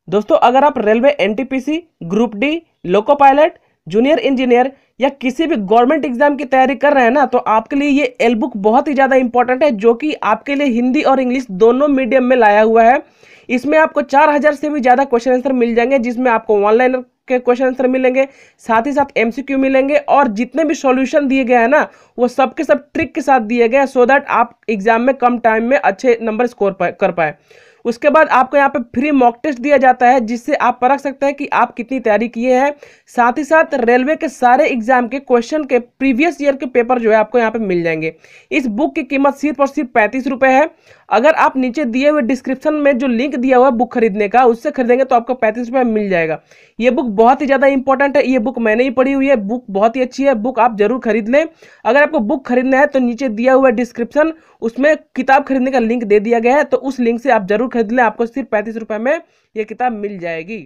दोस्तों अगर आप railway NTPC, group D, loco pilot, junior engineer या किसी भी गवर्नमेंट एग्जाम की तैयारी कर रहे हैं ना, तो आपके लिए ये एल बुक बहुत ही ज़्यादा इंपॉर्टेंट है, जो कि आपके लिए हिंदी और इंग्लिश दोनों मीडियम में लाया हुआ है। इसमें आपको 4000 से भी ज़्यादा क्वेश्चन आंसर मिल जाएंगे, जिसमें आपको ऑनलाइन के क्वेश्चन आंसर मिलेंगे, साथ ही साथ एमसीक्यू मिलेंगे, और जितने भी सॉल्यूशन दिए गए हैं ना, वो सबके सब ट्रिक के साथ दिए गए हैं, सो दैट आप एग्जाम में कम टाइम में अच्छे नंबर स्कोर कर पाए। उसके बाद आपको यहाँ पे फ्री मॉक टेस्ट दिया जाता है, जिससे आप परख सकते हैं कि आप कितनी तैयारी किए हैं। साथ ही साथ रेलवे के सारे एग्जाम के क्वेश्चन के प्रीवियस ईयर के पेपर जो है आपको यहाँ पे मिल जाएंगे। इस बुक की कीमत सिर्फ और सिर्फ 35 रुपये है। अगर आप नीचे दिए हुए डिस्क्रिप्शन में जो लिंक दिया हुआ है बुक खरीदने का, उससे खरीदेंगे तो आपको 35 रुपये मिल जाएगा। ये बुक बहुत ही ज़्यादा इंपॉर्टेंट है, ये बुक मैंने ही पढ़ी हुई है, बुक बहुत ही अच्छी है, बुक आप जरूर खरीद लें। अगर आपको बुक खरीदना है तो नीचे दिया हुआ डिस्क्रिप्शन, उसमें किताब खरीदने का लिंक दे दिया गया है, तो उस लिंक से आप जरूर खरीद लें, आपको सिर्फ 35 रुपये में ये किताब मिल जाएगी।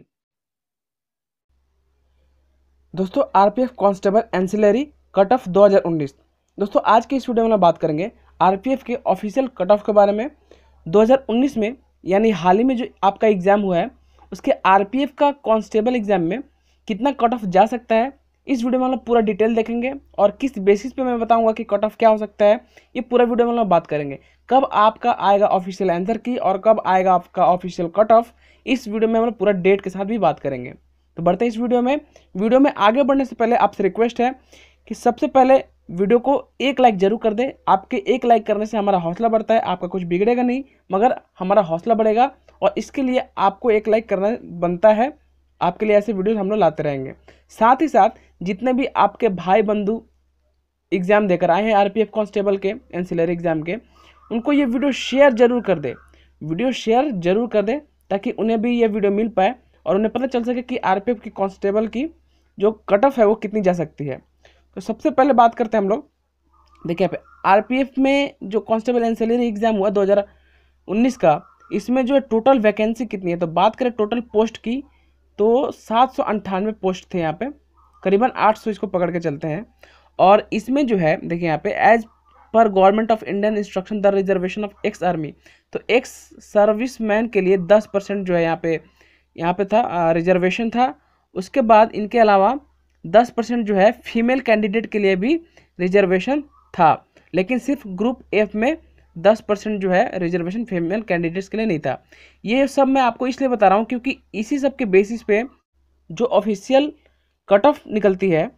दोस्तों RPF constable ancillary cut off 2019। दोस्तों आज के इस वीडियो में हम बात करेंगे आरपीएफ के ऑफिशियल कट ऑफ के बारे में। 2019 में यानी हाल ही में जो आपका एग्ज़ाम हुआ है, उसके आरपीएफ का कांस्टेबल एग्ज़ाम में कितना कट ऑफ जा सकता है, इस वीडियो में हम लोग पूरा डिटेल देखेंगे, और किस बेसिस पे मैं बताऊंगा कि कट ऑफ क्या हो सकता है, ये पूरा वीडियो में हम लोग बात करेंगे। कब आपका आएगा ऑफिशियल आंसर की और कब आएगा आपका ऑफिशियल कट ऑफ, इस वीडियो में हम लोग पूरा डेट के साथ भी बात करेंगे। तो बढ़ते हैं इस वीडियो में आगे बढ़ने से पहले आपसे रिक्वेस्ट है कि सबसे पहले वीडियो को एक लाइक जरूर कर दें। आपके एक लाइक करने से हमारा हौसला बढ़ता है, आपका कुछ बिगड़ेगा नहीं मगर हमारा हौसला बढ़ेगा, और इसके लिए आपको एक लाइक करना बनता है। आपके लिए ऐसे वीडियो हम लोग लाते रहेंगे। साथ ही साथ जितने भी आपके भाई बंधु एग्ज़ाम देकर आए हैं आरपीएफ कांस्टेबल के एंसिलरी एग्ज़ाम के, उनको ये वीडियो शेयर जरूर कर दे, वीडियो शेयर जरूर कर दे, ताकि उन्हें भी ये वीडियो मिल पाए और उन्हें पता चल सके कि आरपीएफ की कांस्टेबल की जो कट ऑफ है वो कितनी जा सकती है। तो सबसे पहले बात करते हैं हम लोग। देखिए यहाँ पे आरपीएफ में जो कांस्टेबल एंसिलरी एग्ज़ाम हुआ 2019 का, इसमें जो है टोटल वैकेंसी कितनी है, तो बात करें टोटल पोस्ट की तो 798 पोस्ट थे यहाँ पे, करीबन 800 इसको पकड़ के चलते हैं। और इसमें जो है देखिए यहाँ पे एज पर government of Indian instruction the reservation of ex army, तो एक्स सर्विसमैन के लिए 10% जो है यहाँ पे था रिजर्वेशन था। उसके बाद इनके अलावा 10% जो है फीमेल कैंडिडेट के लिए भी रिजर्वेशन था, लेकिन सिर्फ ग्रुप एफ में 10% जो है रिजर्वेशन फीमेल कैंडिडेट्स के लिए नहीं था। ये सब मैं आपको इसलिए बता रहा हूँ क्योंकि इसी सब के बेसिस पे जो ऑफिशियल कट ऑफ निकलती है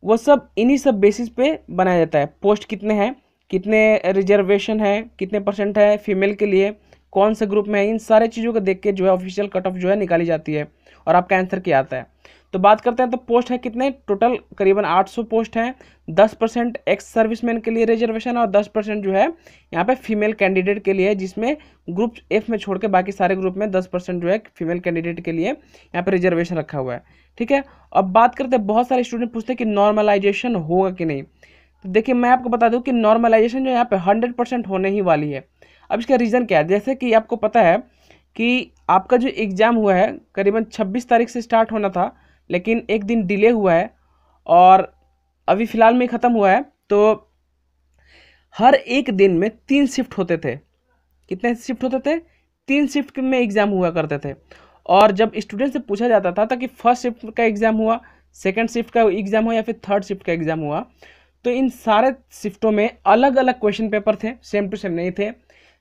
वो सब इन्हीं सब बेसिस पे बनाया जाता है। पोस्ट कितने हैं, कितने रिजर्वेशन है, कितने परसेंट है फीमेल के लिए, कौन से ग्रुप में है, इन सारे चीज़ों को देख के जो है ऑफिशियल कट ऑफ जो है निकाली जाती है और आपका आंसर क्या आता है। तो बात करते हैं तो पोस्ट है कितने, टोटल करीबन 800 पोस्ट हैं। 10% एक्स सर्विसमैन के लिए रिजर्वेशन और 10% जो है यहाँ पे फीमेल कैंडिडेट के लिए, जिसमें ग्रुप एफ में छोड़ के बाकी सारे ग्रुप में 10% जो है फीमेल कैंडिडेट के लिए यहाँ पे रिजर्वेशन रखा हुआ है। ठीक है, अब बात करते हैं, बहुत सारे स्टूडेंट पूछते हैं कि नॉर्मलाइजेशन होगा कि नहीं। तो देखिए मैं आपको बता दूं कि नॉर्मलाइजेशन जो यहाँ पे 100% होने ही वाली है। अब इसका रीज़न क्या है, जैसे कि आपको पता है कि आपका जो एग्ज़ाम हुआ है करीबन 26 तारीख से स्टार्ट होना था, लेकिन एक दिन डिले हुआ है और अभी फ़िलहाल में ख़त्म हुआ है। तो हर एक दिन में 3 शिफ्ट होते थे। कितने शिफ्ट होते थे, 3 शिफ्ट में एग्ज़ाम हुआ करते थे। और जब स्टूडेंट से पूछा जाता था कि फर्स्ट शिफ्ट का एग्ज़ाम हुआ, सेकंड शिफ्ट का एग्ज़ाम हुआ या फिर थर्ड शिफ्ट का एग्ज़ाम हुआ, तो इन सारे शिफ्टों में अलग अलग क्वेश्चन पेपर थे, सेम टू सेम नहीं थे।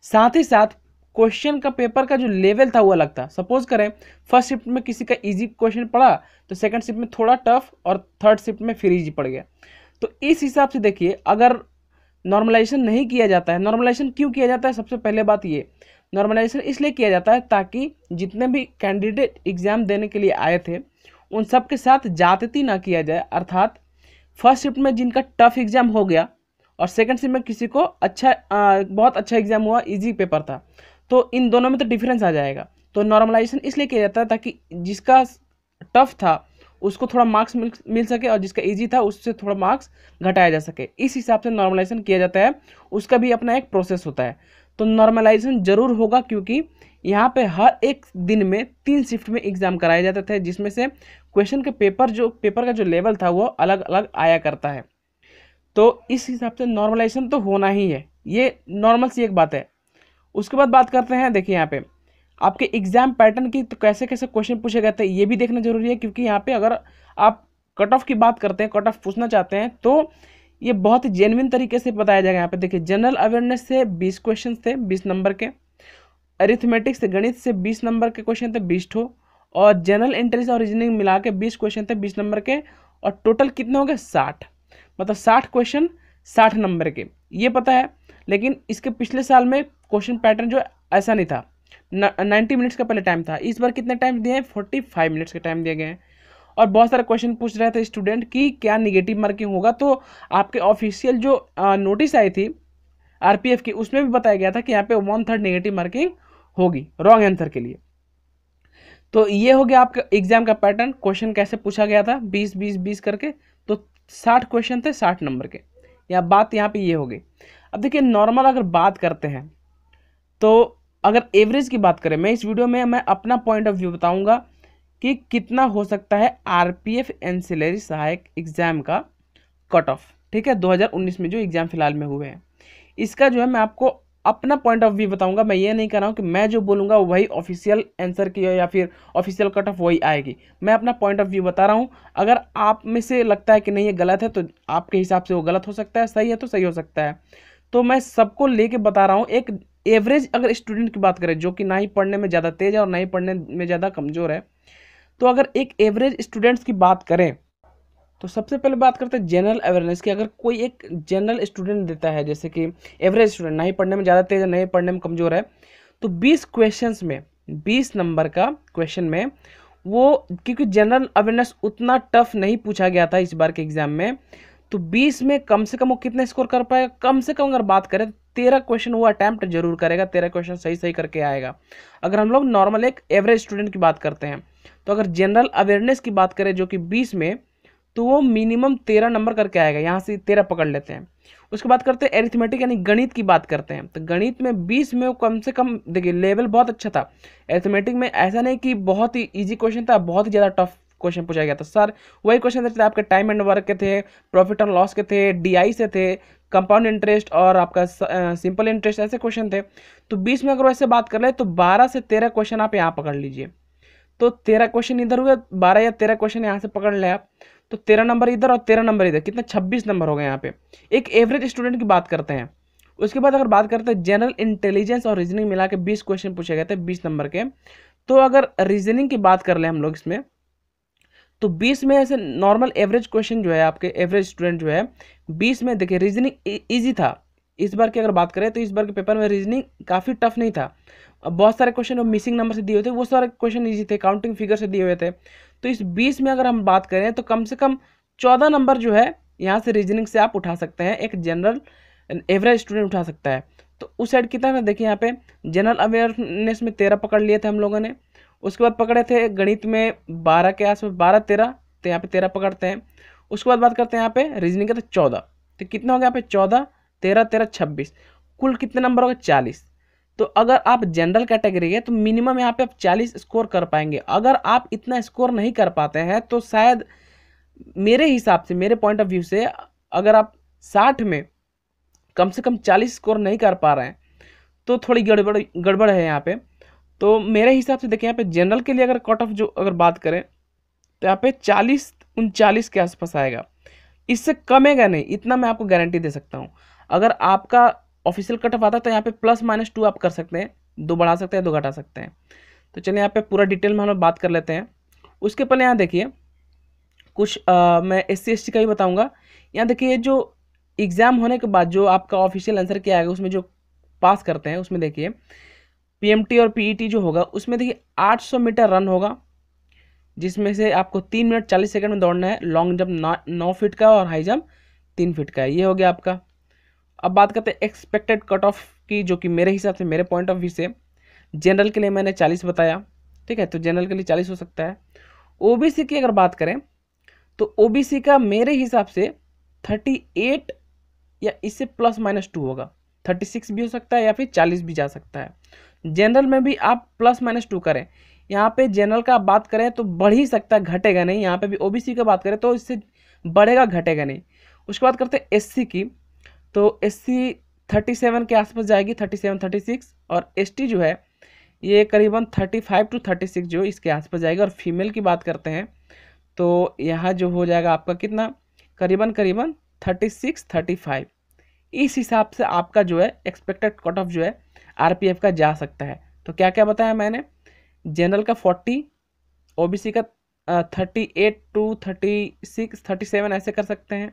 साथ ही साथ क्वेश्चन का पेपर का जो लेवल था वो अलग था। सपोज करें फर्स्ट शिफ्ट में किसी का इजी क्वेश्चन पड़ा तो सेकंड शिफ्ट में थोड़ा टफ और थर्ड शिफ्ट में फिर इजी पड़ गया। तो इस हिसाब से देखिए, अगर नॉर्मलाइजेशन नहीं किया जाता है, नॉर्मलाइजेशन क्यों किया जाता है, सबसे पहले बात ये, नॉर्मलाइजेशन इसलिए किया जाता है ताकि जितने भी कैंडिडेट एग्ज़ाम देने के लिए आए थे उन सब के साथ जाति ना किया जाए। अर्थात फर्स्ट शिफ्ट में जिनका टफ एग्ज़ाम हो गया और सेकंड शिफ्ट में किसी को बहुत अच्छा एग्ज़ाम हुआ, इजी पेपर था, तो इन दोनों में तो डिफरेंस आ जाएगा। तो नॉर्मलाइजेशन इसलिए किया जाता है ताकि जिसका टफ था उसको थोड़ा मार्क्स मिल सके और जिसका इजी था उससे थोड़ा मार्क्स घटाया जा सके। इस हिसाब से नॉर्मलाइजेशन किया जाता है, उसका भी अपना एक प्रोसेस होता है। तो नॉर्मलाइजेशन जरूर होगा क्योंकि यहाँ पे हर एक दिन में 3 शिफ्ट में एग्ज़ाम कराए जाते थे, जिसमें से क्वेश्चन के पेपर का जो लेवल था वो अलग अलग आया करता है। तो इस हिसाब से नॉर्मलाइजेशन तो होना ही है, ये नॉर्मल सी एक बात है। उसके बाद बात करते हैं, देखिए यहाँ पे आपके एग्जाम पैटर्न की तो कैसे कैसे क्वेश्चन पूछे गए थे ये भी देखना जरूरी है, क्योंकि यहाँ पे अगर आप कट ऑफ की बात करते हैं, कट ऑफ पूछना चाहते हैं, तो ये बहुत ही जेन्युइन तरीके से बताया जाएगा। यहाँ पे देखिए, जनरल अवेयरनेस से 20 क्वेश्चन थे 20 नंबर के, अरिथमेटिक से गणित से 20 नंबर के क्वेश्चन थे 20 ठो, और जनरल इंटेलिजेंस और रीजनिंग मिला के 20 क्वेश्चन थे 20 नंबर के, और टोटल कितने हो गए 60, मतलब 60 क्वेश्चन 60 नंबर के, ये पता है। लेकिन इसके पिछले साल में क्वेश्चन पैटर्न जो ऐसा नहीं था, 90 मिनट्स का पहले टाइम था, इस बार कितने टाइम दिए हैं 45 मिनट्स के टाइम दिए गए हैं। और बहुत सारे क्वेश्चन पूछ रहे थे स्टूडेंट कि क्या निगेटिव मार्किंग होगा, तो आपके ऑफिशियल जो नोटिस आई थी आरपीएफ की, उसमें भी बताया गया था कि यहाँ पे 1/3 नेगेटिव मार्किंग होगी रॉन्ग आंसर के लिए। तो ये हो गया आपका एग्जाम का पैटर्न, क्वेश्चन कैसे पूछा गया था 20-20-20 करके, तो 60 क्वेश्चन थे 60 नंबर के, या बात यहाँ पे ये हो गई। अब देखिए नॉर्मल अगर बात करते हैं, तो अगर एवरेज की बात करें, मैं इस वीडियो में मैं अपना पॉइंट ऑफ व्यू बताऊंगा कि कितना हो सकता है आरपीएफ एंसिलरी सहायक एग्जाम का कट ऑफ, ठीक है, 2019 में जो एग्जाम फिलहाल में हुए हैं, इसका जो है मैं आपको अपना पॉइंट ऑफ व्यू बताऊंगा। मैं ये नहीं कर रहा हूँ कि मैं जो बोलूँगा वही ऑफिशियल आंसर की या फिर ऑफिशियल कट ऑफ वही आएगी, मैं अपना पॉइंट ऑफ व्यू बता रहा हूँ। अगर आप में से लगता है कि नहीं ये गलत है, तो आपके हिसाब से वो गलत हो सकता है, सही है तो सही हो सकता है। तो मैं सबको लेके बता रहा हूँ। एक एवरेज अगर स्टूडेंट की बात करें जो कि ना ही पढ़ने में ज़्यादा तेज है और ना ही पढ़ने में ज़्यादा कमज़ोर है, तो अगर एक एवरेज स्टूडेंट्स की बात करें, तो सबसे पहले बात करते हैं जनरल अवेयरनेस की। अगर कोई एक जनरल स्टूडेंट देता है, जैसे कि एवरेज स्टूडेंट, ना ही पढ़ने में ज़्यादा तेज है, ना ही पढ़ने में कमज़ोर है, तो 20 क्वेश्चंस में 20 नंबर का क्वेश्चन में वो, क्योंकि जनरल अवेयरनेस उतना टफ नहीं पूछा गया था इस बार के एग्जाम में, तो 20 में कम से कम वो कितने स्कोर कर पाएगा, कम से कम अगर बात करें 13 क्वेश्चन वो अटैम्प्ट जरूर करेगा, 13 क्वेश्चन सही सही करके आएगा। अगर हम लोग नॉर्मल एक एवरेज स्टूडेंट की बात करते हैं, तो अगर जनरल अवेयरनेस की बात करें जो कि 20 में, तो वो मिनिमम 13 नंबर करके आएगा, यहाँ से 13 पकड़ लेते हैं। उसके बाद करते हैं एरिथमेटिक यानी गणित की बात करते हैं, तो गणित में 20 में वो कम से कम, देखिए लेवल बहुत अच्छा था एरिथमेटिक में, ऐसा नहीं कि बहुत ही इजी क्वेश्चन था, बहुत ही ज़्यादा टफ क्वेश्चन पूछा गया था सर। वही क्वेश्चन थे आपके टाइम एंड वर्क के थे, प्रॉफिट एंड लॉस के थे, डीआई से थे, कंपाउंड इंटरेस्ट और आपका सिंपल इंटरेस्ट, ऐसे क्वेश्चन थे। तो 20 में अगर वैसे बात कर ले तो 12 से 13 क्वेश्चन आप यहाँ पकड़ लीजिए, तो 13 क्वेश्चन इधर हुए, 12 या 13 क्वेश्चन यहाँ से पकड़ ले आप, तो 13 नंबर इधर और 13 नंबर इधर, कितना 26 नंबर हो गए यहाँ पे। एक एवरेज स्टूडेंट की बात करते हैं। उसके बाद अगर बात करते हैं जनरल इंटेलिजेंस और रीजनिंग मिला के 20 क्वेश्चन पूछे गए थे 20 नंबर के, तो अगर रीजनिंग की बात कर ले हम लोग इसमें, तो 20 में ऐसे नॉर्मल एवरेज क्वेश्चन जो है, आपके एवरेज स्टूडेंट जो है 20 में, देखिए रीजनिंग ईजी था इस बार की अगर बात करें, तो इस बार के पेपर में रीजनिंग काफ़ी टफ नहीं था। बहुत सारे क्वेश्चन मिसिंग नंबर से दिए हुए थे, वो सारे क्वेश्चन ईजी थे, काउंटिंग फिगर से दिए हुए थे। तो इस 20 में अगर हम बात करें तो कम से कम 14 नंबर जो है यहाँ से रीजनिंग से आप उठा सकते हैं, एक जनरल एवरेज स्टूडेंट उठा सकता है। तो उस साइड कितना था देखिए, यहाँ पे जनरल अवेयरनेस में 13 पकड़ लिए थे हम लोगों ने। उसके बाद पकड़े थे गणित में 12 के आसपास, 12-13, तो यहाँ पे 13 पकड़ते हैं। उसके बाद बात करते हैं यहाँ पे रीजनिंग का, तो 14, तो कितना हो गया यहाँ पे 14, 13, 13, 26, कुल कितने नंबर हो गए 40। तो अगर आप जनरल कैटेगरी है तो मिनिमम यहाँ पे आप 40 स्कोर कर पाएंगे। अगर आप इतना स्कोर नहीं कर पाते हैं तो शायद मेरे हिसाब से, मेरे पॉइंट ऑफ व्यू से, अगर आप 60 में कम से कम 40 स्कोर नहीं कर पा रहे हैं तो थोड़ी गड़बड़ है यहाँ पे। तो मेरे हिसाब से देखिए यहाँ पे जनरल के लिए अगर कट ऑफ जो अगर बात करें तो यहाँ पे 40-39 के आसपास आएगा, इससे कमेगा नहीं, इतना मैं आपको गारंटी दे सकता हूँ। अगर आपका ऑफिशियल कट ऑफ आता है तो यहाँ पे +-2 आप कर सकते हैं, 2 बढ़ा सकते हैं 2 घटा सकते हैं। तो चलिए यहाँ पे पूरा डिटेल में हम लोग बात कर लेते हैं। उसके पहले यहाँ देखिए कुछ मैं SC ST का भी बताऊँगा। यहाँ देखिए जो एग्ज़ाम होने के बाद जो आपका ऑफिशियल आंसर क्या आएगा, उसमें जो पास करते हैं उसमें देखिए PMT और PET जो होगा उसमें देखिए 800 मीटर रन होगा, जिसमें से आपको 3 मिनट 40 सेकंड में दौड़ना है। लॉन्ग जंप 9 फीट का और हाई जंप 3 फीट का है, ये हो गया आपका। अब बात करते हैं एक्सपेक्टेड कट ऑफ की, जो कि मेरे हिसाब से, मेरे पॉइंट ऑफ व्यू से, जनरल के लिए मैंने 40 बताया, ठीक है, तो जनरल के लिए 40 हो सकता है। OBC की अगर बात करें तो OBC का मेरे हिसाब से 38 या इससे +-2 होगा, 36 भी हो सकता है या फिर 40 भी जा सकता है। जनरल में भी आप +-2 करें, यहाँ पे जनरल का बात करें तो बढ़ ही सकता है, घटेगा नहीं। यहाँ पे भी OBC का बात करें तो इससे बढ़ेगा घटेगा नहीं। उसके बाद करते हैं SC की, तो SC 37 के आसपास जाएगी, 37-36, और ST जो है ये करीबन 35 to 36 जो इसके आसपास जाएगा। और फीमेल की बात करते हैं तो यहाँ जो हो जाएगा आपका कितना, करीबन 36 35। इस हिसाब से आपका जो है एक्सपेक्टेड कट ऑफ जो है आरपीएफ का जा सकता है। तो क्या क्या बताया मैंने, जनरल का 40, ओबीसी का 38 to 36 37 ऐसे कर सकते हैं।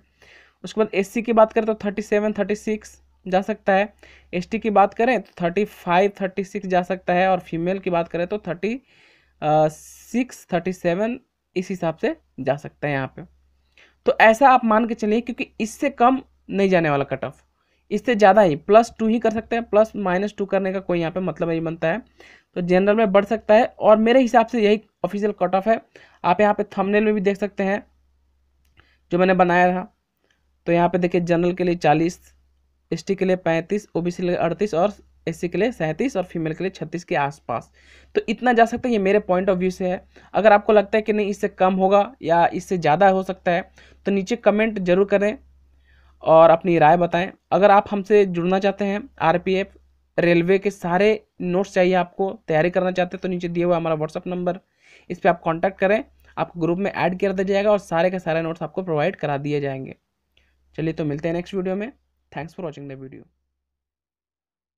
उसके बाद एससी की बात करें तो 37 36 जा सकता है। एसटी की बात करें तो 35 36 जा सकता है। और फीमेल की बात करें तो 36 37 इस हिसाब से जा सकता है यहाँ पे। तो ऐसा आप मान के चलिए, क्योंकि इससे कम नहीं जाने वाला कट ऑफ, इससे ज़्यादा ही +2 ही कर सकते हैं, +-2 करने का कोई यहाँ पे मतलब नहीं बनता है। तो जनरल में बढ़ सकता है और मेरे हिसाब से यही ऑफिशियल कट ऑफ है। आप यहाँ पे थंबनेल में भी देख सकते हैं जो मैंने बनाया था। तो यहाँ पे देखिए जनरल के लिए 40, एसटी के लिए 35, ओबीसी के लिए 38 और एससी के लिए 37 और फीमेल के लिए 36 के आसपास। तो इतना जा सकता है, ये मेरे पॉइंट ऑफ व्यू से है। अगर आपको लगता है कि नहीं इससे कम होगा या इससे ज़्यादा हो सकता है तो नीचे कमेंट जरूर करें और अपनी राय बताएं। अगर आप हमसे जुड़ना चाहते हैं, आरपीएफ रेलवे के सारे नोट्स चाहिए आपको, तैयारी करना चाहते हैं, तो नीचे दिए हुआ हमारा व्हाट्सअप नंबर, इस पर आप कांटेक्ट करें, आपको ग्रुप में ऐड कर दिया जाएगा और सारे के सारे नोट्स आपको प्रोवाइड करा दिए जाएंगे। चलिए तो मिलते हैं नेक्स्ट वीडियो में। Thanks for watching the video.